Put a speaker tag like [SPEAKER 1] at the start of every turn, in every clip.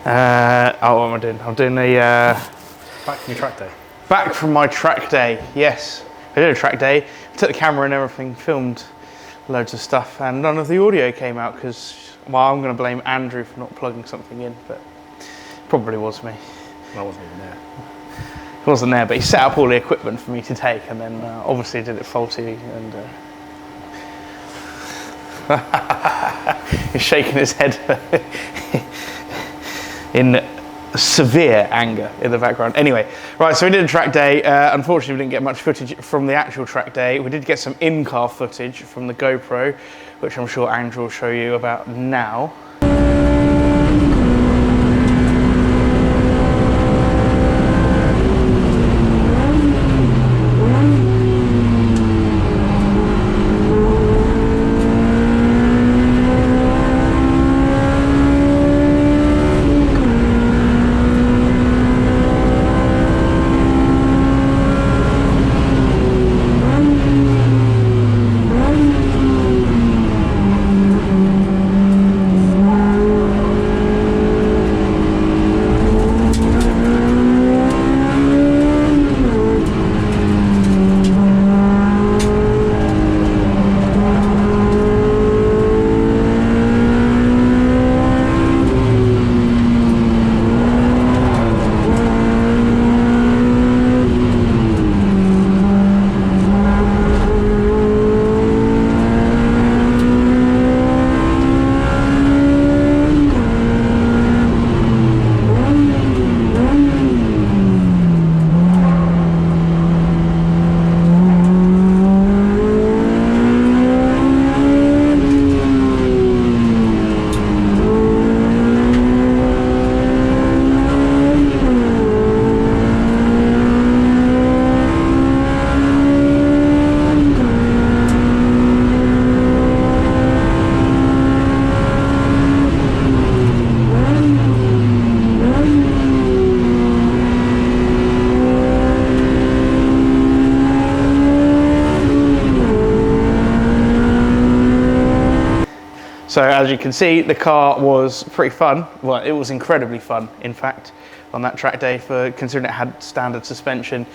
[SPEAKER 1] Oh, what am I doing? I'm doing a...
[SPEAKER 2] Back from your track day.
[SPEAKER 1] Back from my track day, yes. I did a track day, took the camera and everything, filmed loads of stuff, and none of the audio came out because, well, I'm going to blame Andrew for not plugging something in, but probably was me.
[SPEAKER 2] I wasn't even there.
[SPEAKER 1] He wasn't there, but he set up all the equipment for me to take, and then obviously did it faulty, and he's shaking his head in severe anger in the background. Anyway, right, so we did a track day. Unfortunately, we didn't get much footage from the actual track day. We did get some in-car footage from the GoPro, which I'm sure Andrew will show you about now. So as you can see, the car was pretty fun. Well, it was incredibly fun, in fact, on that track day, for considering it had standard suspension.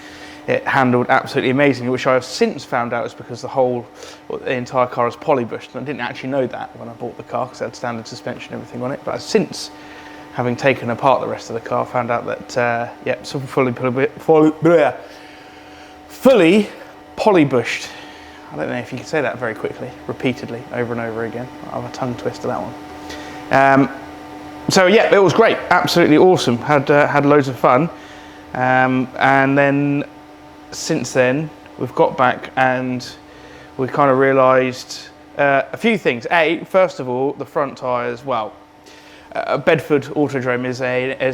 [SPEAKER 1] It handled absolutely amazingly, which I have since found out is because the entire car is polybushed. And I didn't actually know that when I bought the car, because it had standard suspension and everything on it. But I've since, having taken apart the rest of the car, found out that, yep, so fully polybushed. I don't know if you can say that very quickly, repeatedly, over and over again. I'll have a tongue twister that one. So yeah, it was great, absolutely awesome. Had loads of fun, and then since then we've got back and we kind of realised a few things. First of all, the front tyres. Well, Bedford Autodrome is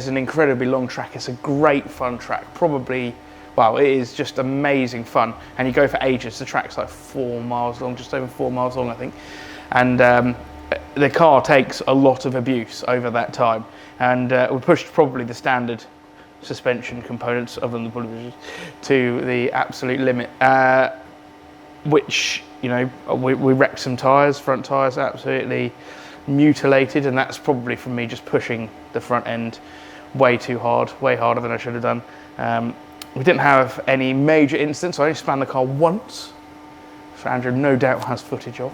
[SPEAKER 1] an incredibly long track. It's a great fun track, probably. Well, it is just amazing fun, and you go for ages. The track's like 4 miles long, just over 4 miles long, I think. And the car takes a lot of abuse over that time. And we pushed probably the standard suspension components, other than the polybushes, to the absolute limit. Which, you know, we wrecked some tyres, front tyres, absolutely mutilated, and that's probably from me just pushing the front end way too hard, way harder than I should have done. We didn't have any major incidents. I only spanned the car once, which Andrew no doubt has footage of.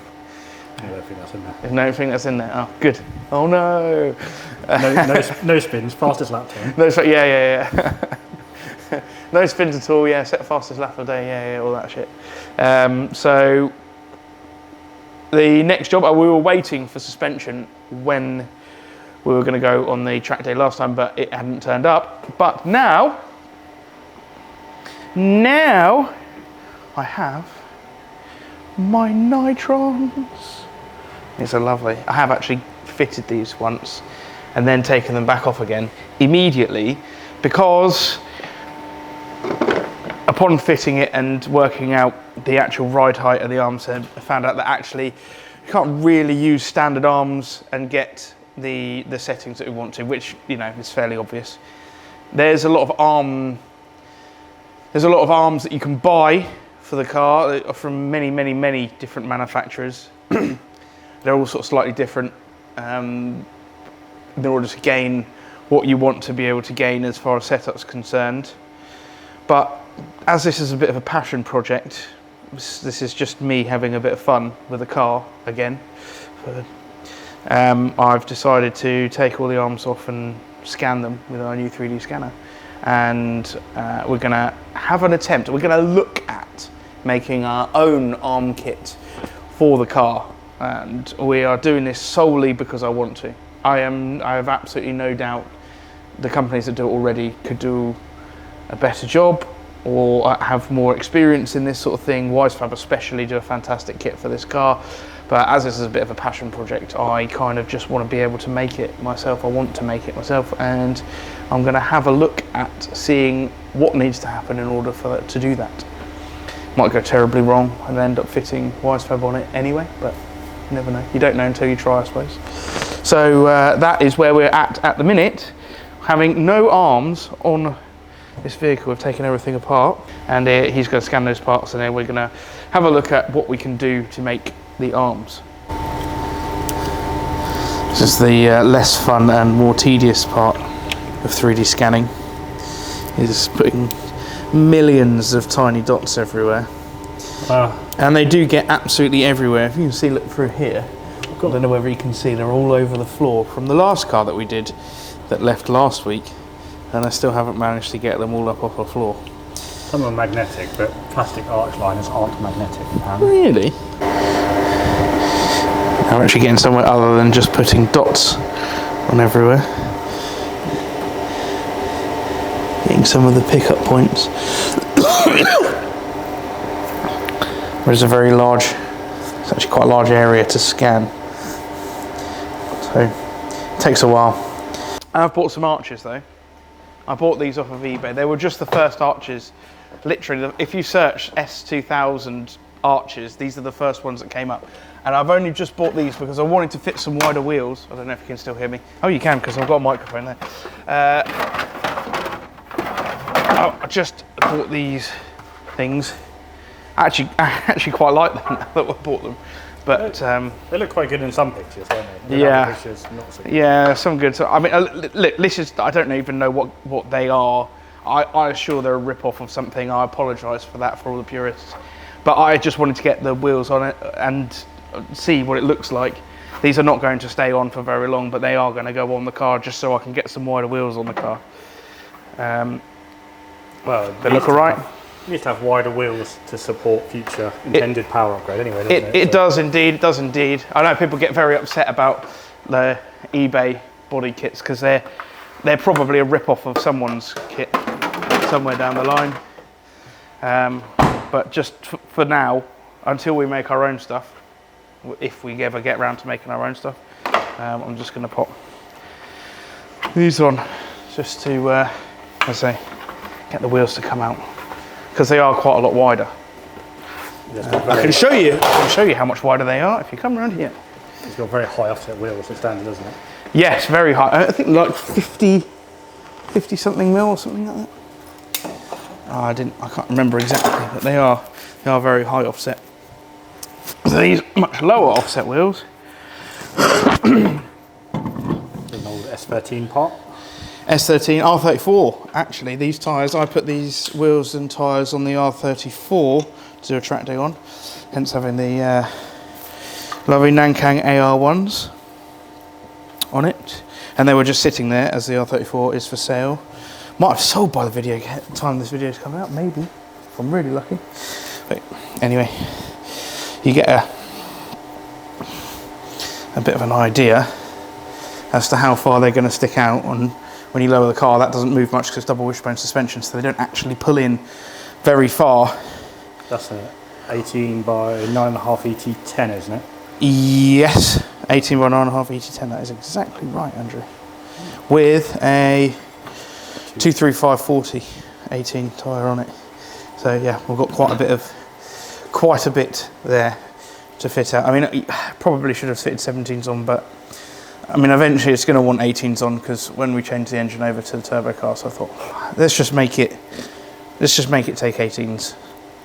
[SPEAKER 2] I don't think that's in there.
[SPEAKER 1] There's no thing that's in there. Oh, good. Oh no.
[SPEAKER 2] No spins, fastest lap time.
[SPEAKER 1] Yeah. No spins at all. Yeah, set fastest lap of the day. Yeah, all that shit. So the next job, we were waiting for suspension when we were going to go on the track day last time, but it hadn't turned up. But now I have my nitrons. These are lovely. I have actually fitted these once and then taken them back off again immediately, because upon fitting it and working out the actual ride height of the arms head, I found out that actually you can't really use standard arms and get the settings that we want to, which, you know, is fairly obvious. There's a lot of arms that you can buy for the car from many different manufacturers. They're all sort of slightly different in order to gain what you want to be able to gain as far as setup's concerned. But as this is a bit of a passion project, this is just me having a bit of fun with the car again. I've decided to take all the arms off and scan them with our new 3D scanner. And we're going to have an attempt, we're going to look at making our own arm kit for the car. And we are doing this solely because I want to. I have absolutely no doubt the companies that do it already could do a better job or have more experience in this sort of thing. Wisefab especially do a fantastic kit for this car. But as this is a bit of a passion project, I kind of just want to be able to make it myself. I want to make it myself, and I'm going to have a look at seeing what needs to happen in order for to do that. Might go terribly wrong and end up fitting Wisefab on it anyway, but you never know. You don't know until you try, I suppose. So that is where we're at the minute, having no arms on this vehicle. We've taken everything apart, and he's going to scan those parts, and then we're going to have a look at what we can do to make the arms. This is the less fun and more tedious part of 3D scanning, is putting millions of tiny dots everywhere. And they do get absolutely everywhere. If you can see, look through here, I don't know whether you can see, they're all over the floor from the last car that we did that left last week, and I still haven't managed to get them all up off the floor.
[SPEAKER 2] Some are magnetic, but plastic arch liners aren't magnetic, apparently.
[SPEAKER 1] Really? I'm actually getting somewhere other than just putting dots on everywhere. Getting some of the pickup points. There's a very large, it's actually quite a large area to scan. So it takes a while. I've bought some arches though. I bought these off of eBay. They were just the first arches. Literally, if you search S2000 arches, these are the first ones that came up. And I've only just bought these because I wanted to fit some wider wheels. I don't know if you can still hear me. Oh, you can, because I've got a microphone there. I just bought these things. I actually quite like them now that I bought them. But
[SPEAKER 2] they look quite good in some pictures, don't they?
[SPEAKER 1] Yeah.
[SPEAKER 2] Pictures, not so good.
[SPEAKER 1] Yeah, some good. So I mean, look, this is, I don't even know what they are. I assure they're a rip-off of something. I apologise for that for all the purists. But I just wanted to get the wheels on it and see what it looks like. These are not going to stay on for very long, but they are going to go on the car just so I can get some wider wheels on the car.
[SPEAKER 2] Well,
[SPEAKER 1] they look alright.
[SPEAKER 2] You need to have wider wheels to support future intended power upgrade anyway, doesn't it?
[SPEAKER 1] It does indeed, it does indeed. I know people get very upset about the eBay body kits because they're probably a rip-off of someone's kit somewhere down the line. But just for now, until we make our own stuff, if we ever get around to making our own stuff, I'm just going to pop these on just to, as I say, get the wheels to come out, because they are quite a lot wider. I can show you how much wider they are if you come around here.
[SPEAKER 2] It's got very high offset wheels, it's standard, isn't it?
[SPEAKER 1] Yes, very high. I think like 50 something mil or something like that. I can't remember exactly, but they are very high offset. So these much lower offset wheels.
[SPEAKER 2] An old S13 part.
[SPEAKER 1] S13, R34. Actually, these tyres, I put these wheels and tyres on the R34 to do a track day on, hence having the lovely Nankang AR1s on it. And they were just sitting there as the R34 is for sale. Might have sold by the time this video is coming out, maybe, if I'm really lucky. But anyway, you get a bit of an idea as to how far they're going to stick out on. When you lower the car, that doesn't move much because it's double wishbone suspension, so they don't actually pull in very far.
[SPEAKER 2] That's an 18 by 9.5 ET10, isn't it?
[SPEAKER 1] Yes, 18 by 9.5 ET10, that is exactly right, Andrew. With a 235/40 18 tyre on it. So yeah, we've got quite a bit there to fit out. I mean, probably should have fitted 17s on, but I mean, eventually it's going to want 18s on because when we changed the engine over to the turbo car, so I thought, let's just make it take 18s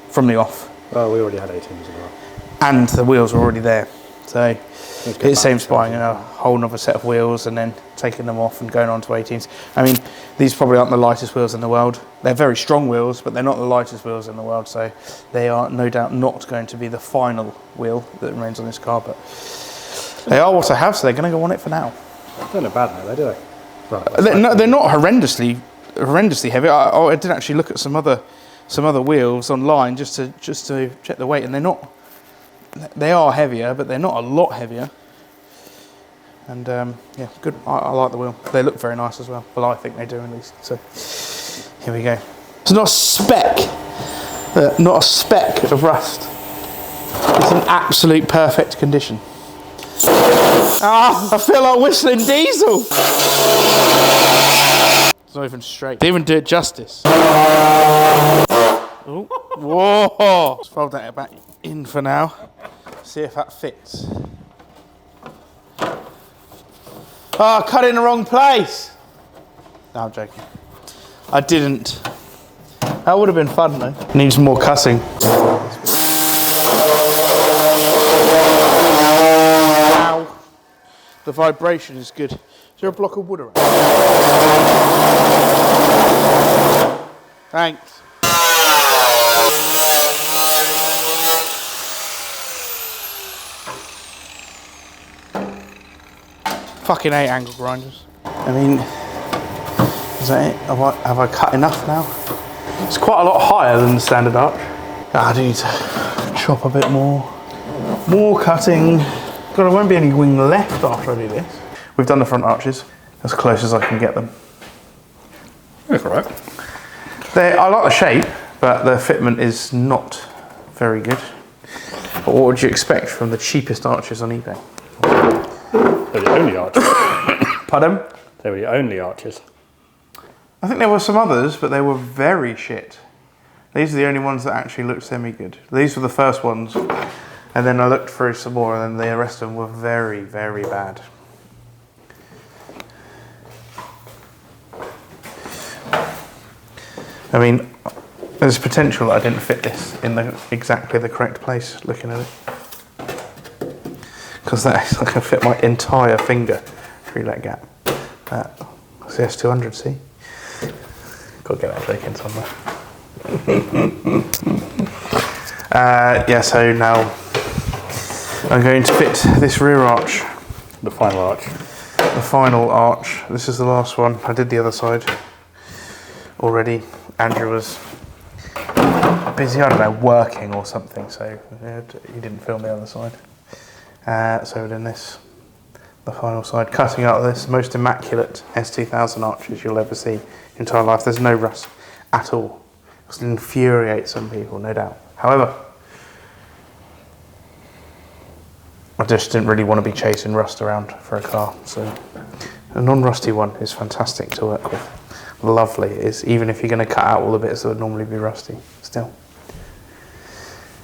[SPEAKER 1] from the off.
[SPEAKER 2] Well, we already had 18s as well.
[SPEAKER 1] And the wheels were already there. So it seems buying a whole nother set of wheels and then taking them off and going on to 18s. I mean, these probably aren't the lightest wheels in the world. They're very strong wheels, but they're not the lightest wheels in the world, so they are no doubt not going to be the final wheel that remains on this car, but they are what I have, so they're going to go on it for now.
[SPEAKER 2] They're not bad now, do they?
[SPEAKER 1] They're not horrendously heavy. I did actually look at some other wheels online just to check the weight, and they are heavier, but they're not a lot heavier. And yeah, good. I like the wheel. They look very nice as well. Well, I think they do at least. So here we go. It's not a speck of rust. It's in absolute perfect condition. Ah, I feel like whistling diesel. It's not even straight. They even do it justice. Oh, whoa! Let's fold that back in for now. See if that fits. Oh, I cut it in the wrong place. No, I'm joking. I didn't. That would have been fun though. Needs more cutting. Ow. The vibration is good. Is there a block of wood around? Thanks. Fucking hate angle grinders. I mean, is that it? Have I cut enough now? It's quite a lot higher than the standard arch. I do need to chop a bit more. More cutting. God, there won't be any wing left after I do this. We've done the front arches, as close as I can get them.
[SPEAKER 2] That's all right.
[SPEAKER 1] I like the shape, but the fitment is not very good. But what would you expect from the cheapest arches on eBay?
[SPEAKER 2] They're the only arches.
[SPEAKER 1] Pardon?
[SPEAKER 2] They were the only arches.
[SPEAKER 1] I think there were some others, but they were very shit. These are the only ones that actually looked semi-good. These were the first ones, and then I looked through some more, and then the rest of them were very, very bad. I mean, there's potential that I didn't fit this in exactly the correct place, looking at it. Because that is, I can fit my entire finger through that gap. That's the S2000, see? Got to get that joke in somewhere. Yeah, so now I'm going to fit this rear arch.
[SPEAKER 2] The final arch.
[SPEAKER 1] The final arch. This is the last one. I did the other side already. Andrew was busy, I don't know, working or something, so he didn't film the other side. So we're doing this, the final side, cutting out this most immaculate S2000 arches you'll ever see in your entire life. There's no rust at all. It infuriates some people, no doubt. However, I just didn't really want to be chasing rust around for a car, so a non-rusty one is fantastic to work with. Lovely it is, even if you're going to cut out all the bits that would normally be rusty, still.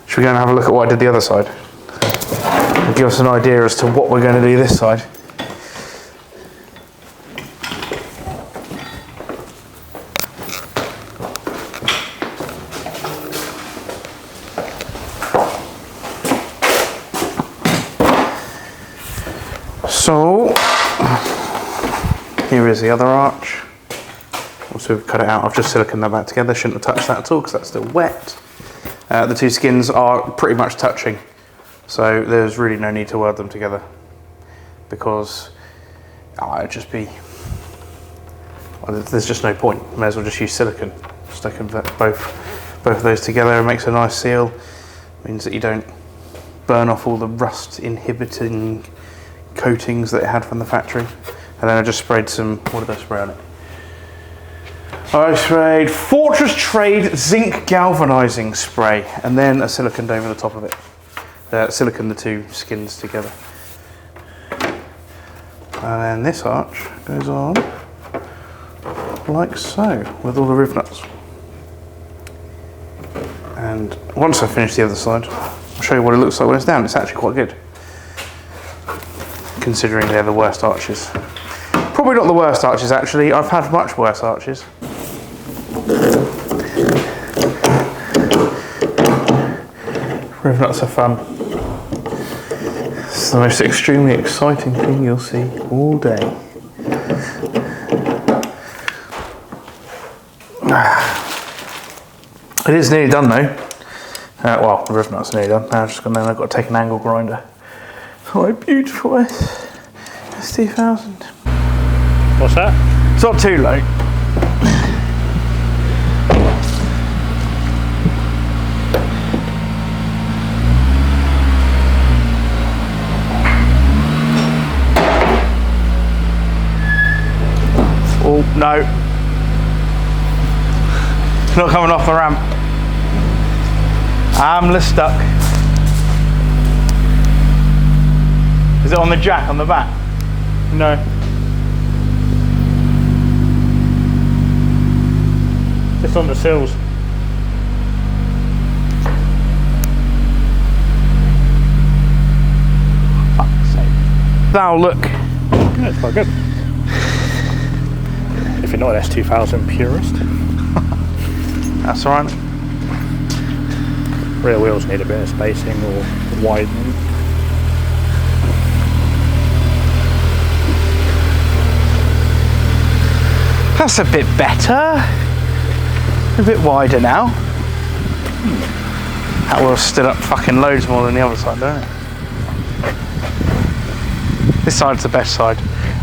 [SPEAKER 1] Should we go and have a look at what I did the other side? And give us an idea as to what we're going to do this side. So, here is the other arch. Also we've cut it out, I've just siliconed that back together, shouldn't have touched that at all because that's still wet. The two skins are pretty much touching, so there's really no need to weld them together because it'd just be, well, there's just no point. May as well just use silicone. Sticking both of those together, it makes a nice seal, means that you don't burn off all the rust inhibiting coatings that it had from the factory. And then I just sprayed some, what did I spray on it? I sprayed Fortress Trade Zinc Galvanizing Spray and then a silicone over the top of it. Silicone the two skins together. And then this arch goes on like so, with all the riv nuts. And once I finish the other side, I'll show you what it looks like when it's down. It's actually quite good, considering they're the worst arches. Probably not the worst arches actually, I've had much worse arches. Riv nuts are fun. It's the most extremely exciting thing you'll see all day. It is nearly done though. Well, the roof nut's nearly done. Now I've got to take an angle grinder. Oh, beautiful S2000.
[SPEAKER 2] What's that?
[SPEAKER 1] It's not too low. Oh, no. It's not coming off the ramp. I'm stuck. Is it on the jack on the back? No.
[SPEAKER 2] Just on the sills.
[SPEAKER 1] Fuck's sake. Now look.
[SPEAKER 2] Yeah, it's quite good. If you're not an S2000 purist.
[SPEAKER 1] That's alright.
[SPEAKER 2] Rear wheels need a bit of spacing or widening.
[SPEAKER 1] That's a bit better. A bit wider now. That wheel's stood up fucking loads more than the other side, don't it? This side's the best side.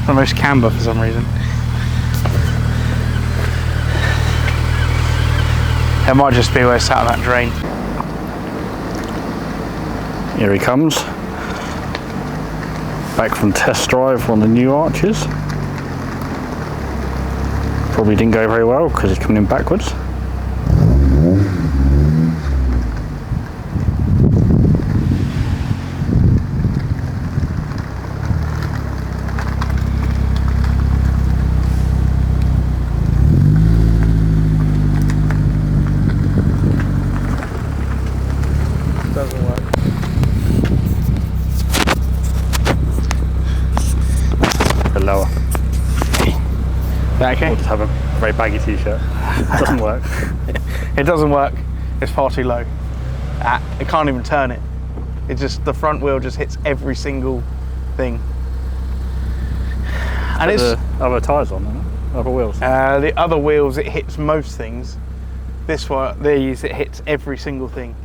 [SPEAKER 1] The most camber for some reason. It might just be where it's sat on that drain.
[SPEAKER 2] Here he comes. Back from test drive on the new Arches. Probably didn't go very well because he's coming in backwards.
[SPEAKER 1] Doesn't work.
[SPEAKER 2] Lower.
[SPEAKER 1] That okay?
[SPEAKER 2] Or just have a very baggy t-shirt. Doesn't work.
[SPEAKER 1] It doesn't work. It's far too low. It can't even turn it. It just, the front wheel just hits every single thing. And it's
[SPEAKER 2] the other tyres on, isn't it? Other wheels.
[SPEAKER 1] The other wheels, it hits most things. This one, these, it hits every single thing.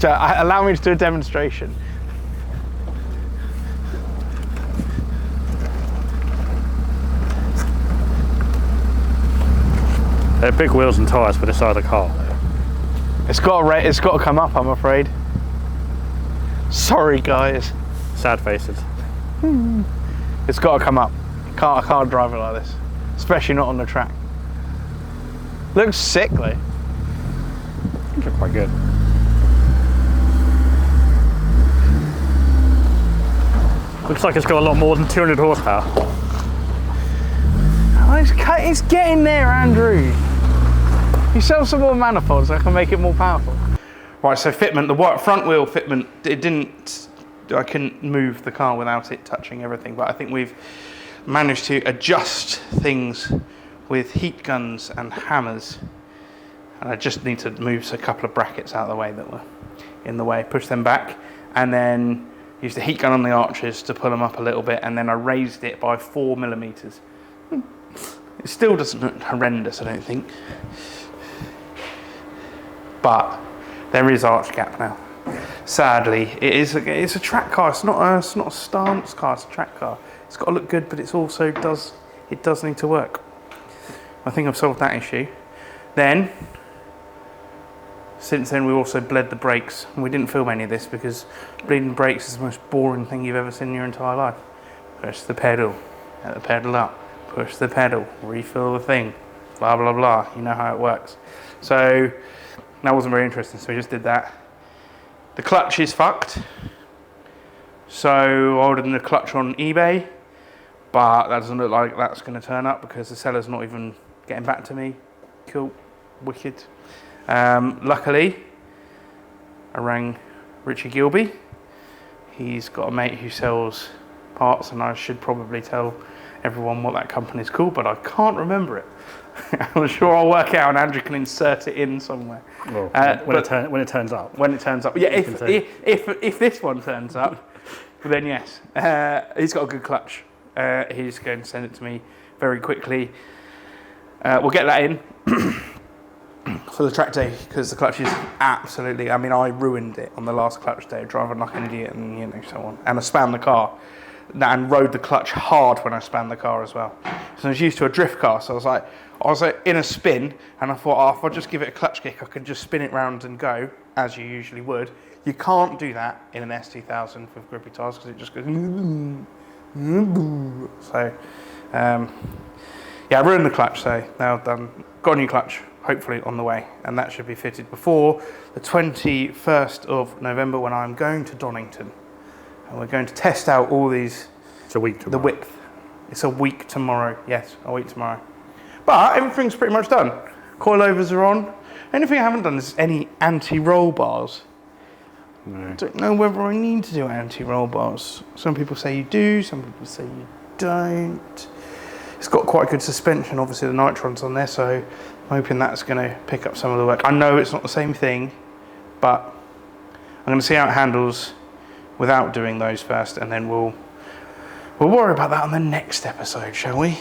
[SPEAKER 1] Allow me to do a demonstration.
[SPEAKER 2] They're big wheels and tyres for this side of the car.
[SPEAKER 1] It's got to come up, I'm afraid. Sorry, guys.
[SPEAKER 2] Sad faces.
[SPEAKER 1] It's got to come up. I can't drive it like this, especially not on the track. Looks sick though.
[SPEAKER 2] I think it's quite good. Looks like it's got a lot more than 200 horsepower.
[SPEAKER 1] Oh, it's getting there, Andrew. You sell some more manifolds, I can make it more powerful. Right, so fitment, the front wheel fitment, I couldn't move the car without it touching everything, but I think we've managed to adjust things with heat guns and hammers. And I just need to move a couple of brackets out of the way that were in the way, push them back, and then use the heat gun on the arches to pull them up a little bit, and then I raised it by 4 millimeters. It still doesn't look horrendous, I don't think. But there is arch gap now. Sadly, it's a track car. It's not a stance car. It's a track car. It's got to look good, but it also does need to work. I think I've solved that issue. Then, since then, we also bled the brakes. And we didn't film any of this because bleeding brakes is the most boring thing you've ever seen in your entire life. Push the pedal, get the pedal up. Push the pedal, refill the thing, blah, blah, blah. You know how it works. So that wasn't very interesting, so we just did that. The clutch is fucked. So I ordered the clutch on eBay, but that doesn't look like that's going to turn up because the seller's not even getting back to me. Cool, wicked. Luckily, I rang Richie Gilby. He's got a mate who sells parts, and I should probably tell everyone what that company's called, but I can't remember it. I'm sure I'll work it out and Andrew can insert it in somewhere.
[SPEAKER 2] Well, when it turns up.
[SPEAKER 1] When it turns up. Yeah, if this one turns up, then yes. He's got a good clutch. He's going to send it to me very quickly. We'll get that in for the track day, because the clutch is absolutely, I mean, I ruined it on the last clutch day, driving like an idiot and, you know, so on. And I spanned the car and rode the clutch hard when I spanned the car as well. So I was used to a drift car, so I was like in a spin, and I thought, oh, if I just give it a clutch kick, I could just spin it round and go, as you usually would. You can't do that in an S2000 with grippy tyres, because it just goes. So, yeah, I ruined the clutch, so now done. Got a new clutch, hopefully on the way, and that should be fitted before the 21st of November, when I'm going to Donington. And we're going to test out all these.
[SPEAKER 2] It's a week tomorrow.
[SPEAKER 1] The width. It's a week tomorrow, yes, a week tomorrow. But everything's pretty much done. Coilovers are on. Only thing I haven't done is any anti-roll bars.
[SPEAKER 2] No.
[SPEAKER 1] I don't know whether I need to do anti-roll bars. Some people say you do, some people say you don't. It's got quite good suspension, obviously the Nitron's on there, so I'm hoping that's going to pick up some of the work. I know it's not the same thing, but I'm going to see how it handles without doing those first, and then we'll worry about that on the next episode, shall we?